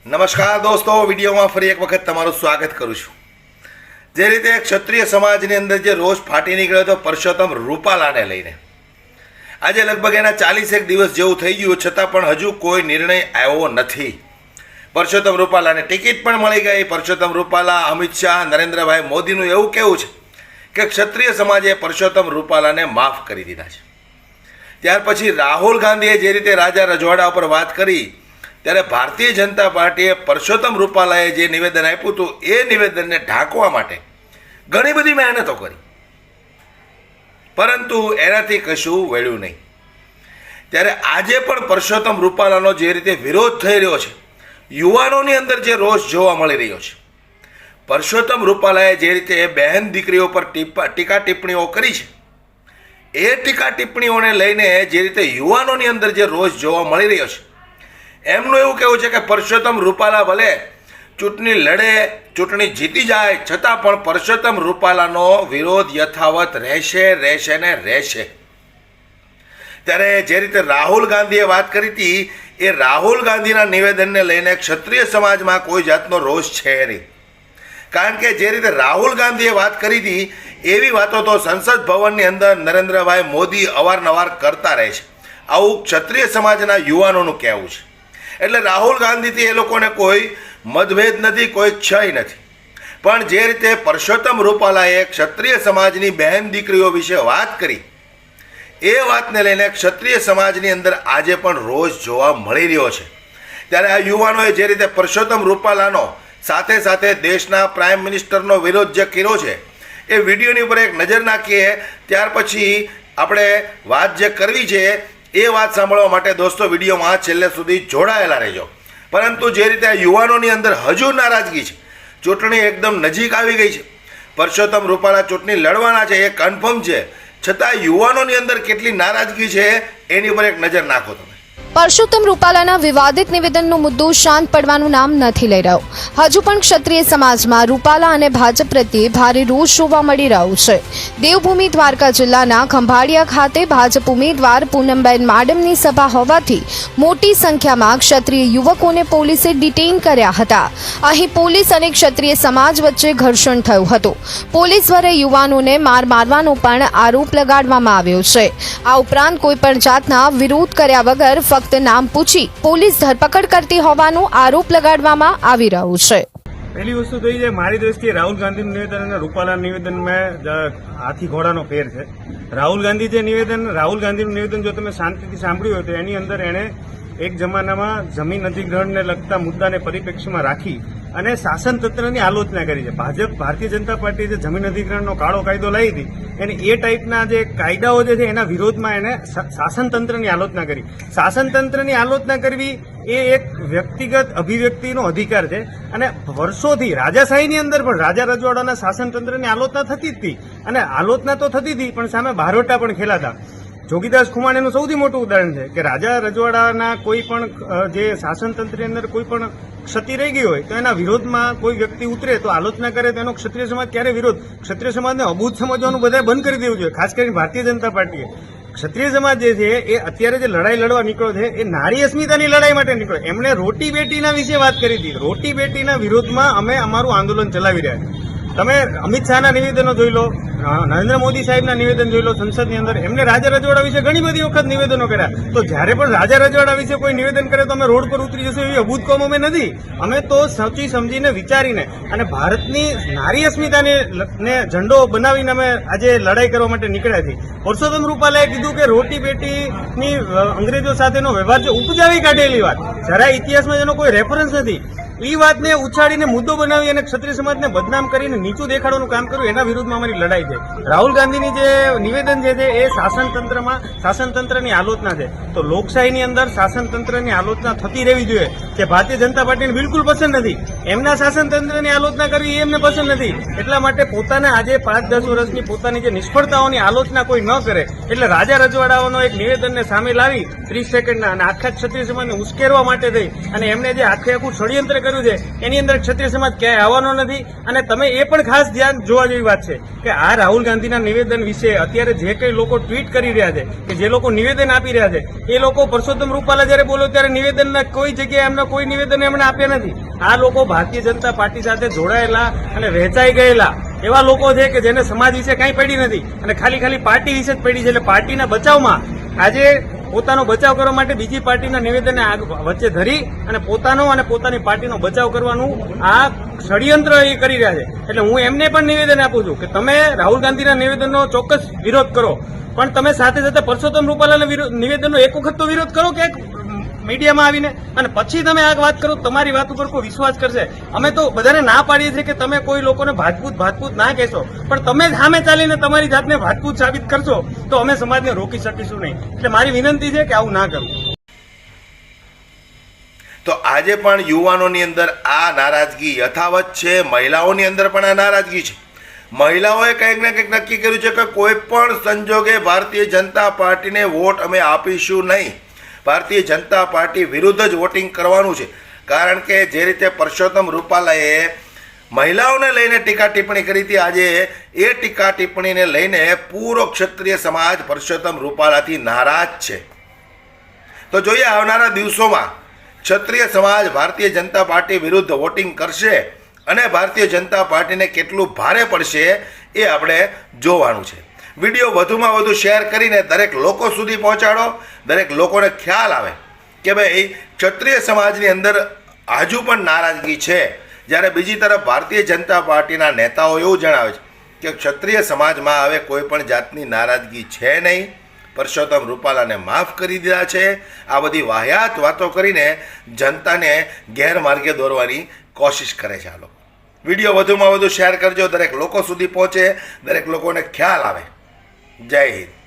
નમસ્કાર દોસ્તો, વિડીયોમાં ફરી એક વખત તમારું સ્વાગત કરું છું। જે રીતે ક્ષત્રિય સમાજની અંદર જે રોષ ફાટી નીકળ્યો હતો પરસોત્તમ રૂપાલાને લઈને, આજે લગભગ એના 41 દિવસ જેવું થઈ ગયું, છતાં પણ હજુ કોઈ નિર્ણય આવ્યો નથી। પરસોત્તમ રૂપાલાને ટિકિટ પણ મળી ગઈ। પરસોત્તમ રૂપાલા, અમિત શાહ, નરેન્દ્રભાઈ મોદીનું એવું કહેવું છે કે ક્ષત્રિય સમાજે પરસોત્તમ રૂપાલાને માફ કરી દીધા છે। ત્યાર પછી રાહુલ ગાંધીએ જે રીતે રાજા રજવાડા ઉપર વાત કરી, ત્યારે ભારતીય જનતા પાર્ટીએ પરસોત્તમ રૂપાલાએ જે નિવેદન આપ્યું હતું એ નિવેદનને ઢાંકવા માટે ઘણી બધી મહેનતો કરી, પરંતુ એનાથી કશું વળ્યું નહીં। ત્યારે આજે પણ પરસોત્તમ રૂપાલાનો જે રીતે વિરોધ થઈ રહ્યો છે, યુવાનોની અંદર જે રોષ જોવા મળી રહ્યો છે, પરસોત્તમ રૂપાલાએ જે રીતે બહેન દીકરીઓ પર ટીકા ટિપ્પણીઓ કરી છે, એ ટીકા ટિપ્પણીઓને લઈને જે રીતે યુવાનોની અંદર જે રોષ જોવા મળી રહ્યો છે, એમનું એવું કહેવું છે કે પરસોત્તમ રૂપાલા ભલે ચૂંટણી લડે, ચૂંટણી જીતી જાય, છતાં પણ પરસોત્તમ રૂપાલાનો વિરોધ યથાવત રહેશે ને રહેશે। ત્યારે જે રીતે રાહુલ ગાંધીએ વાત કરી હતી, એ રાહુલ ગાંધીના નિવેદનને લઈને ક્ષત્રિય સમાજમાં કોઈ જાતનો રોષ છે નહીં, કારણ કે જે રીતે રાહુલ ગાંધીએ વાત કરી હતી એવી વાતો તો સંસદ ભવનની અંદર નરેન્દ્રભાઈ મોદી અવારનવાર કરતા રહે છે। આવું ક્ષત્રિય સમાજના યુવાનોનું કહેવું છે। એટલે રાહુલ ગાંધીથી એ લોકોને કોઈ મતભેદ નથી, કોઈ ક્ષય નથી, પણ જે રીતે પરસોત્તમ રૂપાલાએ ક્ષત્રિય સમાજની બહેન દીકરીઓ વિશે વાત કરી, એ વાતને લઈને ક્ષત્રિય સમાજની અંદર આજે પણ રોષ જોવા મળી રહ્યો છે। ત્યારે આ યુવાનોએ જે રીતે પરસોત્તમ રૂપાલાનો સાથે સાથે દેશના પ્રાઇમ મિનિસ્ટરનો વિરોધ જે કર્યો છે, એ વિડીયોની ઉપર એક નજર નાખીએ, ત્યાર પછી આપણે વાત જે કરવી છે એ વાત સાંભળવા માટે દોસ્તો વિડીયોમાં છેલ્લે સુધી જોડાયેલા રહેજો। પરંતુ જે રીતે યુવાનોની અંદર હજુ નારાજગી છે, ચૂંટણી એકદમ નજીક આવી ગઈ છે, પરસોત્તમ રૂપાલા ચૂંટણી લડવાના છે એ કન્ફર્મ છે, છતાં યુવાનોની અંદર કેટલી નારાજગી છે એની ઉપર એક નજર નાખો તમે। પરસોત્તમ રૂપાલાના વિવાદિત નિવેદનનો મુદ્દો શાંત પડવાનું નામ નથી લઈ રહ્યો। હજુ પણ ક્ષત્રિય સમાજમાં રૂપાલા અને ભાજપ પ્રત્યે ભારે રોષ જોવા મળી રહ્યો છે। દેવભૂમિ દ્વારકા જિલ્લાના ખંભાળિયા ખાતે ભાજપ ઉમેદવાર પૂનમબેન માડમની સભા હોવાથી મોટી સંખ્યામાં ક્ષત્રિય યુવકોને પોલીસે ડિટેઇન કર્યા હતા। અહીં પોલીસ અને ક્ષત્રિય સમાજ વચ્ચે ઘર્ષણ થયું હતું। પોલીસ દ્વારા યુવાનોને મારવાનો પણ આરોપ લગાડવામાં આવ્યો છે। આ ઉપરાંત કોઈપણ જાતના વિરોધ કર્યા વગર ફક્ત નામ પૂછી પોલીસ ધરપકડ કરતી હોવાનો આરોપ લગાડવામાં આવી રહ્યો છે। પહેલી વસ્તુ તો એ છે, મારી દ્રષ્ટિએ રાહુલ ગાંધીનું નિવેદન અને રૂપાલાના નિવેદનમાં હાથી ઘોડાનો ફેર છે। રાહુલ ગાંધીનું નિવેદન જો તમે શાંતિથી સાંભળ્યું હોય તો એની અંદર એણે એક જમાનામાં જમીન અધિગ્રહણને લગતા મુદ્દાને પરિપ્રેક્ષ્યમાં રાખી અને શાસન તંત્રની આલોચના કરી છે। ભારતીય જનતા પાર્ટીએ જે જમીન અધિગ્રહણનો કાળો કાયદો લાવી હતી, એને એ ટાઈપના જે કાયદાઓ જે છે એના વિરોધમાં એને શાસન તંત્રની આલોચના કરી। શાસન તંત્રની આલોચના કરવી એ એક વ્યક્તિગત અભિવ્યક્તિનો અધિકાર છે, અને વર્ષોથી રાજાશાહીની અંદર પણ રાજા રજવાડાના શાસન તંત્રની આલોચના થતી જ હતી, અને આલોચના તો થતી હતી પણ સામે બારોટા પણ ખેલાતા। જોગીદાસ ખુમાણીનું સૌથી મોટું ઉદાહરણ છે કે રાજા રજવાડાના કોઈ પણ જે શાસન તંત્રની અંદર કોઈ પણ ક્ષતિ રહી ગઈ હોય તો એના વિરોધમાં કોઈ વ્યક્તિ ઉતરે તો આલોચના કરે તો એનો ક્ષત્રિય સમાજ ક્યારે વિરોધ? ક્ષત્રિય સમાજને અબૂત સમજવાનું બધાએ બંધ કરી દેવું જોઈએ, ખાસ કરીને ભારતીય જનતા પાર્ટીએ। ક્ષત્રિય સમાજ જે છે એ અત્યારે જે લડાઈ લડવા નીકળ્યો છે એ નારી અસ્મિતાની લડાઈ માટે નીકળ્યો। એમણે રોટી બેટીના વિશે વાત કરી હતી। રોટી બેટીના વિરોધમાં અમે અમારું આંદોલન ચલાવી રહ્યા છીએ। તમે અમિત શાહના નિવેદનો જોઈ લો, નરેન્દ્ર મોદી સાહેબના નિવેદન જોઈ લો સંસદની અંદર, એમને રાજા રજવાડા વિશે ઘણી બધી વખત નિવેદનો કર્યા। તો જ્યારે પણ રાજા રજવાડા વિશે કોઈ નિવેદન કરે તો અમે રોડ પર ઉતરી જશું એવી અભૂત કોમ અમે નથી। અમે તો સોચી સમજીને વિચારીને અને ભારતની નારી અસ્મિતાને ઝંડો બનાવીને અમે આજે લડાઈ કરવા માટે નીકળ્યા છીએ। પરસોત્તમ રૂપાલાએ કીધું કે રોટી બેટીની અંગ્રેજો સાથેનો વ્યવહાર છે ઉપજાવી કાઢેલી વાત, જરા ઇતિહાસમાં એનો કોઈ રેફરન્સ નથી। એ વાતને ઉછાળીને મુદ્દો બનાવી અને ક્ષત્રિય સમાજને બદનામ કરીને નીચું દેખાડવાનું કામ કર્યું, એના વિરુદ્ધમાં અમારી લડાઈ છે। રાહુલ ગાંધીની જે નિવેદન છે એ શાસન તંત્રની આલોચના છે। તો લોકશાહીની અંદર શાસન તંત્રની આલોચના થતી રહેવી જોઈએ, કે ભારતીય જનતા પાર્ટીને બિલકુલ પસંદ નથી। એમના શાસન તંત્રની આલોચના કરવી એ એમને પસંદ નથી, એટલા માટે પોતાના આજે 5-10 વર્ષની પોતાની જે નિષ્ફળતાઓની આલોચના કોઈ ન કરે, એટલે રાજા રજવાડાઓનો એક નિવેદનને સામે લાવી 30 સેકન્ડના અને આખા ક્ષત્રિય સમાજને ઉશ્કેરવા માટે થઈ અને એમને જે આખું ષડયંત્ર કર્યું છે એની અંદર ક્ષત્રિય સમાજ ક્યાંય આવવાનો નથી. અને તમે એ પણ ખાસ ધ્યાન જોવા જેવી વાત છે કે આ રાહુલ ગાંધીના નિવેદન વિશે અત્યારે જે કઈ લોકો ટ્વીટ કરી રહ્યા છે કે જે લોકો નિવેદન આપી રહ્યા છે એ લોકો પરસોત્તમ રૂપાલા જયારે બોલો ત્યારે નિવેદનના કોઈ જગ્યાએ એમને કોઈ નિવેદન એમણે આપ્યા નથી. આ લોકો ભારતીય જનતા પાર્ટી સાથે જોડાયેલા અને વહેંચાઈ ગયેલા એવા લોકો છે કે જેને સમાજ વિશે કાંઈ પડી નથી અને ખાલી પાર્ટી વિશે જ પડી છે. એટલે પાર્ટીના બચાવમાં આજે પોતાનો બચાવ કરવા માટે બીજી પાર્ટીના નિવેદનને વચ્ચે ધરી અને પોતાનો અને પોતાની પાર્ટીનો બચાવ કરવાનું આ ષડયંત્ર એ કરી રહ્યા છે. એટલે હું એમને પણ નિવેદન આપું છું કે તમે રાહુલ ગાંધીના નિવેદનનો ચોક્કસ વિરોધ કરો, પણ તમે સાથે સાથે પરસોત્તમ રૂપાલાના નિવેદનનો એક વખત તો વિરોધ કરો કે મીડિયામાં આવીને, અને પછી તમે આ વાત કરો. તમારી વાત ઉપર કોઈ વિશ્વાસ કરશે? અમે તો બધાને ના પાડીએ છીએ કે તમે કોઈ લોકોને ભાજપૂત ના કહેશો, પણ તમે જ સામે ચાલીને તમારી જાતને ભાજપૂત સાબિત કરશો તો અમે સમાજને રોકી શકીશું નહીં. એટલે મારી વિનંતી છે કે આવું ના કરવું. તો આજે પણ યુવાનોની અંદર આ નારાજગી યથાવત છે, મહિલાઓની અંદર પણ આ નારાજગી છે. મહિલાઓએ કંઈક ને કંઈક નક્કી કર્યું છે કે કોઈ પણ સંજોગે ભારતીય જનતા પાર્ટીને વોટ અમે આપીશું નહીં. ભારતીય જનતા પાર્ટી વિરુદ્ધ જ વોટિંગ કરવાનું છે. કારણ કે જે રીતે પરસોત્તમ રૂપાલાએ મહિલાઓને લઈને ટીકા ટિપ્પણી કરી હતી, આજે એ ટીકા ટિપ્પણીને લઈને પૂરો ક્ષત્રિય સમાજ પરસોત્તમ રૂપાલાથી નારાજ છે. તો જોઈએ આવનારા દિવસોમાં ક્ષત્રિય સમાજ ભારતીય જનતા પાર્ટી વિરુદ્ધ વોટિંગ કરશે અને ભારતીય જનતા પાર્ટીને કેટલું ભારે પડશે એ આપણે જોવાનું છે. વિડીયો વધુમાં વધુ શેર કરીને દરેક લોકો સુધી પહોંચાડો, દરેક લોકોને ખ્યાલ આવે કે ભાઈ ક્ષત્રિય સમાજની અંદર હજુ પણ નારાજગી છે. જ્યારે બીજી તરફ ભારતીય જનતા પાર્ટીના નેતાઓ એવું જણાવે છે કે ક્ષત્રિય સમાજમાં હવે કોઈ પણ જાતની નારાજગી છે નહીં, પરસોત્તમ રૂપાલાને માફ કરી દીધા છે. આ બધી વાહિયાત વાતો કરીને જનતાને ગેરમાર્ગે દોરવાની કોશિશ કરે છે આ લોકો. વિડીયો વધુમાં વધુ શેર કરજો, દરેક લોકો સુધી પહોંચે, દરેક લોકોને ખ્યાલ આવે. જય હિન્દ.